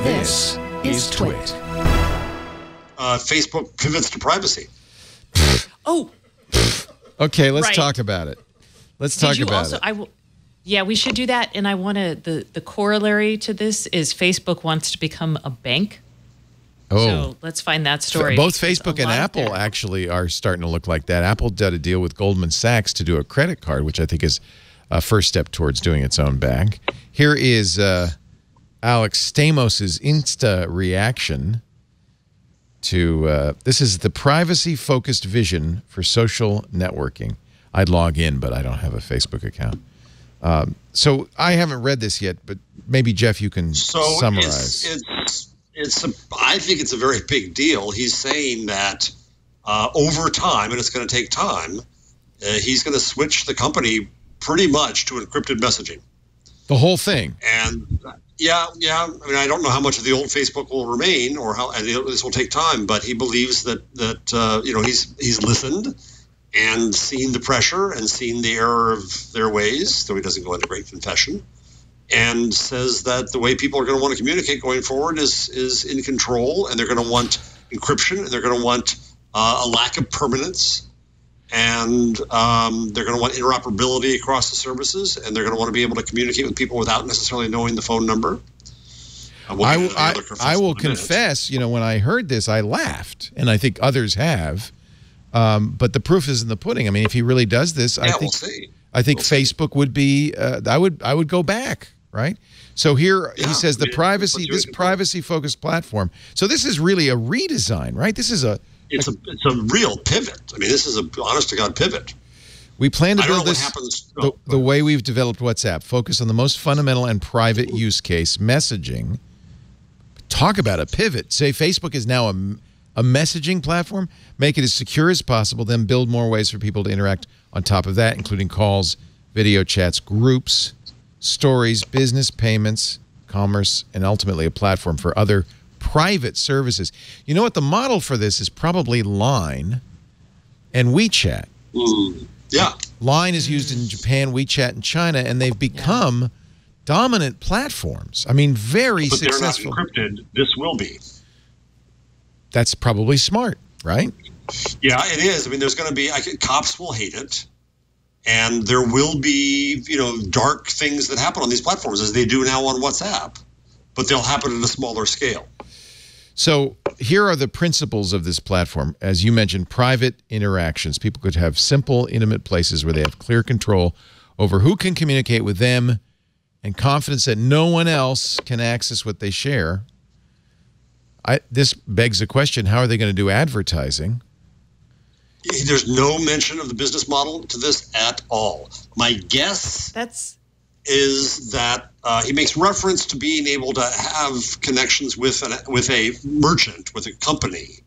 This is TWiT. Facebook pivots to privacy. Oh. Okay, let's talk about it. Let's talk about it. Yeah, we should do that. And I want to, the corollary to this is Facebook wants to become a bank. Oh. So let's find that story. Both Facebook and Apple actually are starting to look like that. Apple did a deal with Goldman Sachs to do a credit card, which I think is a first step towards doing its own bank. Here is Alex Stamos's Insta reaction to this is the privacy-focused vision for social networking. I'd log in, but I don't have a Facebook account. So I haven't read this yet, but maybe, Jeff, you can summarize. I think it's a very big deal. He's saying that over time, and it's going to take time, he's going to switch the company pretty much to encrypted messaging. The whole thing. And yeah. I mean, I don't know how much of the old Facebook will remain, or how, and this will take time. But he believes that he's listened and seen the pressure and seen the error of their ways, so he doesn't go into great confession, and says that the way people are going to want to communicate going forward is in control, and they're going to want encryption, and they're going to want a lack of permanence, and they're going to want interoperability across the services, and they're going to want to be able to communicate with people without necessarily knowing the phone number. I will confess, when I heard this, I laughed, and I think others have. But the proof is in the pudding. I mean, if he really does this, I think Facebook would be. I would go back, right? So here he says this privacy-focused platform. So this is really a redesign, right? This is it's a real pivot. I mean, this is an honest-to-God pivot. We plan to build this the way we've developed WhatsApp. Focus on the most fundamental and private use case, messaging. Talk about a pivot. Say Facebook is now a messaging platform, make it as secure as possible, then build more ways for people to interact on top of that, including calls, video chats, groups, stories, business payments, commerce, and ultimately a platform for other private services. You know what? The model for this is probably Line and WeChat. Yeah. Line is used in Japan, WeChat in China, and they've become dominant platforms. I mean, very successful. But they're not encrypted. This will be. That's probably smart, right? Yeah, it is. I mean, there's going to be cops will hate it, and there will be dark things that happen on these platforms as they do now on WhatsApp, but they'll happen at a smaller scale. So here are the principles of this platform. As you mentioned, private interactions. People could have simple, intimate places where they have clear control over who can communicate with them and confidence that no one else can access what they share. This begs the question, how are they going to do advertising? There's no mention of the business model to this at all. My guess is that he makes reference to being able to have connections with a merchant, with a company.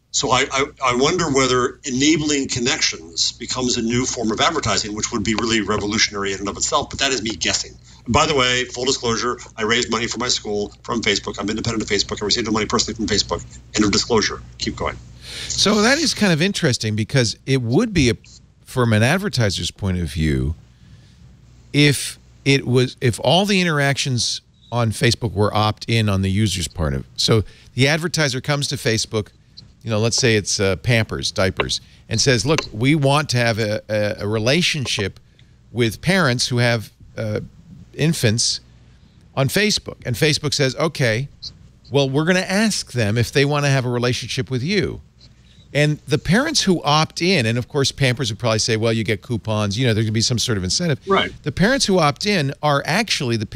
So I wonder whether enabling connections becomes a new form of advertising, which would be really revolutionary in and of itself. But that is me guessing. By the way, full disclosure, I raised money for my school from Facebook. I'm independent of Facebook. I received the money personally from Facebook. End of disclosure. Keep going. So that is kind of interesting because it would be, from an advertiser's point of view, if all the interactions on Facebook were opt-in on the user's part of it. So the advertiser comes to Facebook, let's say it's Pampers, diapers, and says, look, we want to have a relationship with parents who have infants on Facebook. And Facebook says, okay, well, we're going to ask them if they want to have a relationship with you. And the parents who opt in, and of course Pampers would probably say, well, you get coupons, there could be some sort of incentive. Right. The parents who opt in are actually the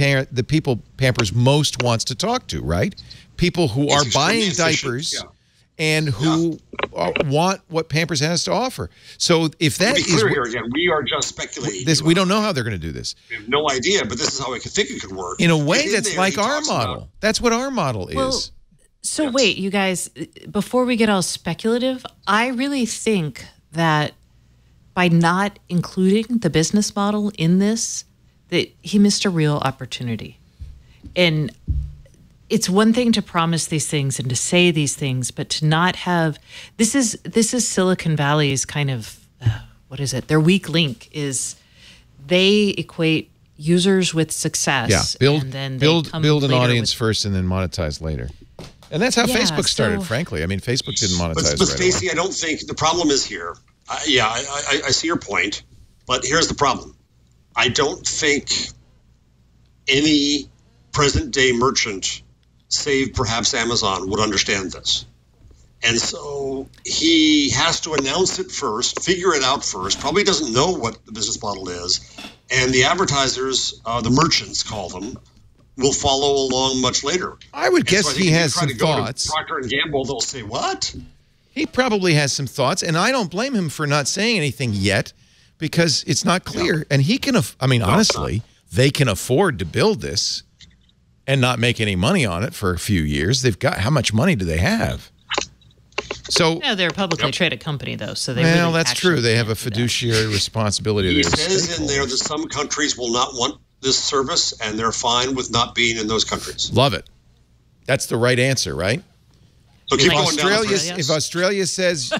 people Pampers most wants to talk to, right? People who are buying diapers and who want what Pampers has to offer. So if that is... To be clear here again, we are just speculating. We don't know how they're going to do this. We have no idea, but this is how I think it could work. In a way, that's like our model. That's what our model is. So wait, you guys, before we get all speculative, I really think that by not including the business model in this, that he missed a real opportunity. And it's one thing to promise these things and to say these things, but to not have this is Silicon Valley's kind of what is it? Their weak link is they equate users with success. Yeah, and then build an later audience with, first and then monetize later. And that's how Yeah, Facebook started, so- frankly. I mean, Facebook didn't monetize But right Stacey, away. I don't think the problem is here. I see your point, but here's the problem. I don't think any present-day merchant, save perhaps Amazon, would understand this. And so he has to announce it first, figure it out first, probably doesn't know what the business model is, and the advertisers, the merchants call them, will follow along much later. I would And guess so I think he if you has try some to go to thoughts. Procter & Gamble, they'll say, what? He probably has some thoughts, and I don't blame him for not saying anything yet because it's not clear. And he can, honestly, they can afford to build this and not make any money on it for a few years. They've got, how much money do they have? So, Yeah, they're a publicly traded company, though, so they well, really that's actually true. They have a can't do that. fiduciary responsibility. He to their says in there stakeholders. that some countries will not want this service, and they're fine with not being in those countries. Love it. That's the right answer, right? So keep If going down. Australia, the if Australia says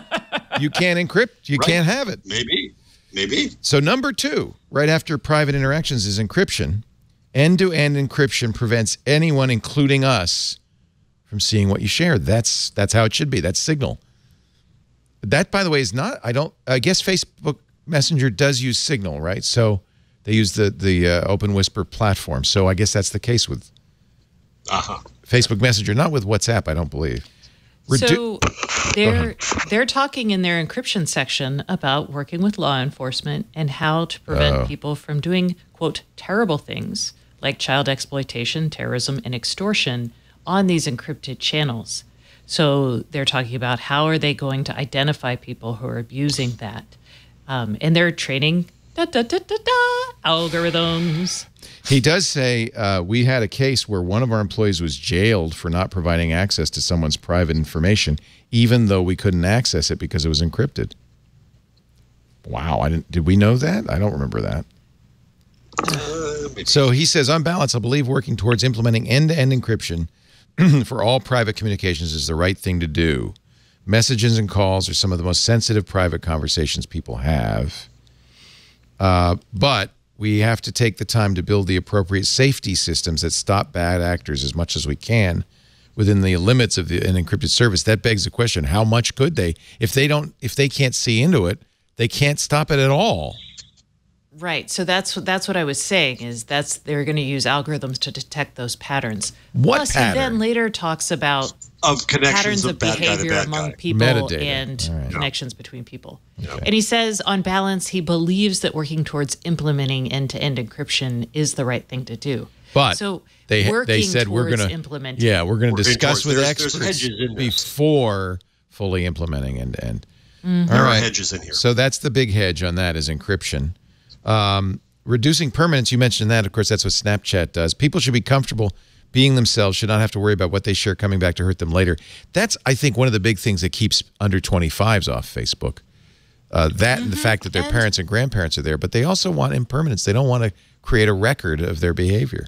you can't encrypt, you Right. can't have it. Maybe. So number 2, right after private interactions, is encryption. End-to-end encryption prevents anyone, including us, from seeing what you share. That's how it should be. That's Signal. That, by the way, is not. I guess Facebook Messenger does use Signal, right? So they use the Open Whisper platform. So I guess that's the case with Facebook Messenger, not with WhatsApp. I don't believe. So they're talking in their encryption section about working with law enforcement and how to prevent people from doing, quote, terrible things like child exploitation, terrorism, and extortion on these encrypted channels. So they're talking about how are they going to identify people who are abusing that. And they're training algorithms. He does say we had a case where one of our employees was jailed for not providing access to someone's private information, even though we couldn't access it because it was encrypted. Wow, did we know that? I don't remember that. So he says, on balance, I believe working towards implementing end-to-end encryption for all private communications is the right thing to do. Messages and calls are some of the most sensitive private conversations people have. But we have to take the time to build the appropriate safety systems that stop bad actors as much as we can within the limits of an encrypted service. That begs the question, how much could they? If they can't see into it, they can't stop it at all. Right. So that's what I was saying is they're going to use algorithms to detect those patterns. What Plus, pattern? he then later talks about Of connections patterns of of bad guy to behavior bad among guy. people Metadata. and All right. connections between people. Okay. And he says, on balance, he believes that working towards implementing end-to-end encryption is the right thing to do. But so they working said we're towards going to implementing. Yeah, we're going to Working discuss towards- with there's experts hedges in this. before fully implementing end-to-end. Mm-hmm. All There are right. hedges in here. So that's the big hedge on that is encryption. Reducing permanence, you mentioned that. Of course, that's what Snapchat does. People should be comfortable being themselves, should not have to worry about what they share coming back to hurt them later. That's, I think, one of the big things that keeps under 25s off Facebook. That and the fact that their parents and grandparents are there, but they also want impermanence. They don't want to create a record of their behavior.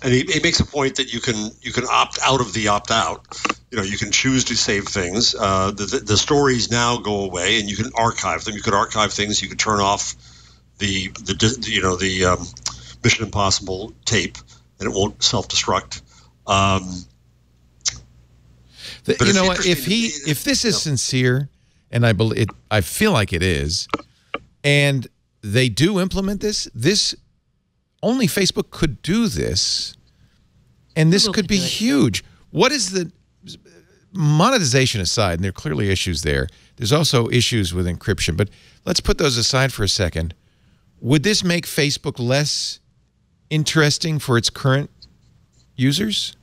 And he makes a point that you can opt out of the opt out. You can choose to save things. The stories now go away, and you can archive them. You could archive things. You could turn off the Mission Impossible tape, and it won't self-destruct. You know what? interesting If this is sincere, and I feel like it is, and they do implement this only Facebook could do this, and this Google could could be do it. huge. What is the monetization aside? And there are clearly issues there. There's also issues with encryption, but let's put those aside for a second. Would this make Facebook less interesting for its current users,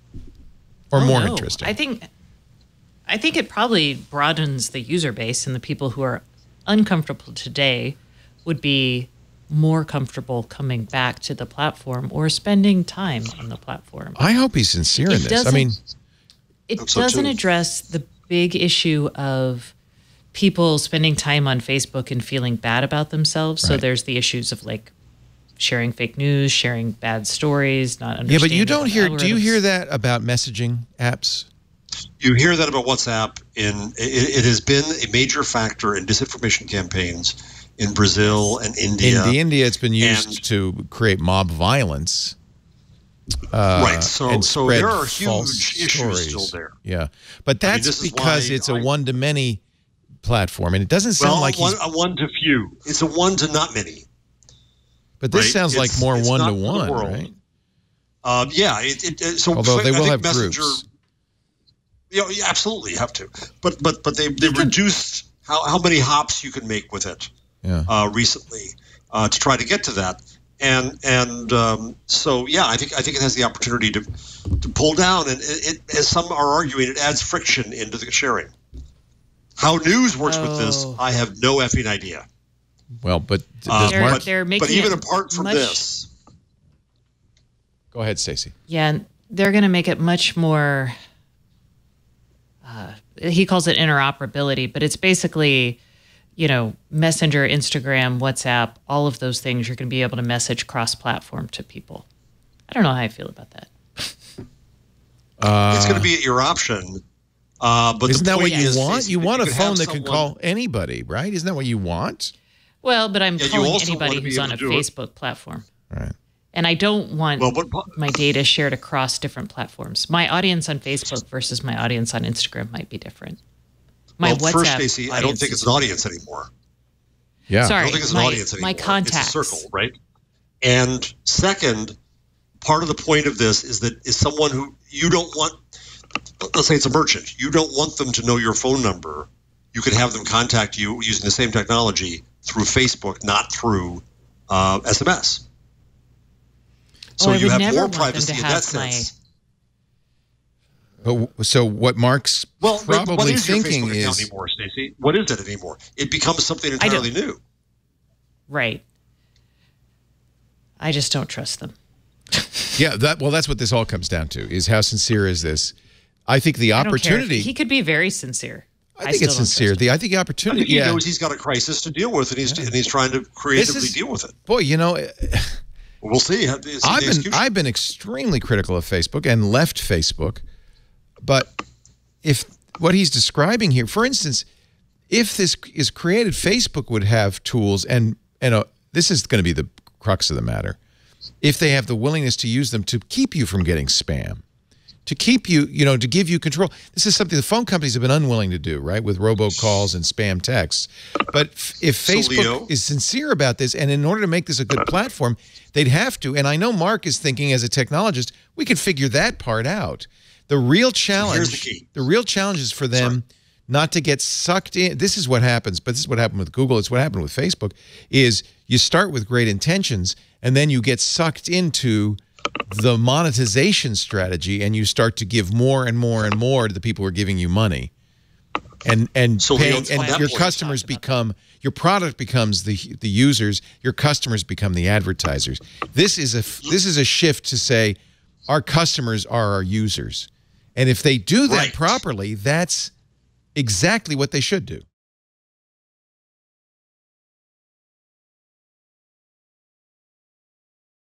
or more No. interesting? I think it probably broadens the user base, and the people who are uncomfortable today would be more comfortable coming back to the platform or spending time on the platform. I hope he's sincere in It this. I mean, It Hope so, doesn't too. address the big issue of people spending time on Facebook and feeling bad about themselves. So Right. there's the issues of like sharing fake news, sharing bad stories, not yeah, understanding. but you don't what hear. Do you algorithms- hear that about messaging apps? You hear that about WhatsApp. It has been a major factor in disinformation campaigns in Brazil and India. In India, it's been used to create mob violence. Right. So there are false huge issues still there. Yeah. But that's because it's a one-to-many platform, and it doesn't sound like a one-to-few. It's a one-to-not-many. But this sounds like more one-to-one, right? Yeah. So although they will have groups. You absolutely have to. But they reduced how many hops you can make with it recently to try to get to that. And so yeah, I think it has the opportunity to pull down, and it, as some are arguing, it adds friction into the sharing. How news works with this, I have no effing idea. Well, but they're making but even apart from this, go ahead, Stacey. Yeah, they're going to make it much more. He calls it interoperability, but it's basically, Messenger, Instagram, WhatsApp, all of those things. You're going to be able to message cross-platform to people. I don't know how I feel about that. It's going to be at your option. But isn't that what you want? Stacey, you want a phone that can call anybody, right? Isn't that what you want? Well, but I'm calling anybody who's on a Facebook platform. Right. And I don't want my data shared across different platforms. My audience on Facebook versus my audience on Instagram might be different. WhatsApp first, Stacey, I don't think it's an audience anymore. Yeah. Sorry, I don't think it's an audience anymore. My contacts. It's a circle, right? And second, part of the point of this is someone who you don't want. Let's say it's a merchant. You don't want them to know your phone number. You can have them contact you using the same technology through Facebook, not through SMS. So you have more privacy in that sense. So what Mark's probably what is thinking your Facebook account anymore, Stacey? What is it anymore? It becomes something entirely new. Right. I just don't trust them. Yeah, that's what this all comes down to, is how sincere is this? I think the opportunity... He could be very sincere. I think it's sincere. I think the opportunity... I think he knows he's got a crisis to deal with, and he's trying to creatively deal with it. Boy, we'll see. I've been extremely critical of Facebook and left Facebook, but if what he's describing here, for instance, if this is created, Facebook would have tools, and this is going to be the crux of the matter, if they have the willingness to use them to keep you from getting spam, to keep you, to give you control. This is something the phone companies have been unwilling to do, right, with robocalls and spam texts. But if Facebook is sincere about this, and in order to make this a good platform, they'd have to, and I know Mark is thinking as a technologist, we could figure that part out. The real challenge, here's the key. The real challenge is for them not to get sucked in. This is what happens, but this is what happened with Google. It's what happened with Facebook, is you start with great intentions, and then you get sucked into the monetization strategy, and you start to give more and more and more to the people who are giving you money. And your customers become, your product becomes the users, your customers become the advertisers. This is a shift to say our customers are our users. And if they do that properly, that's exactly what they should do.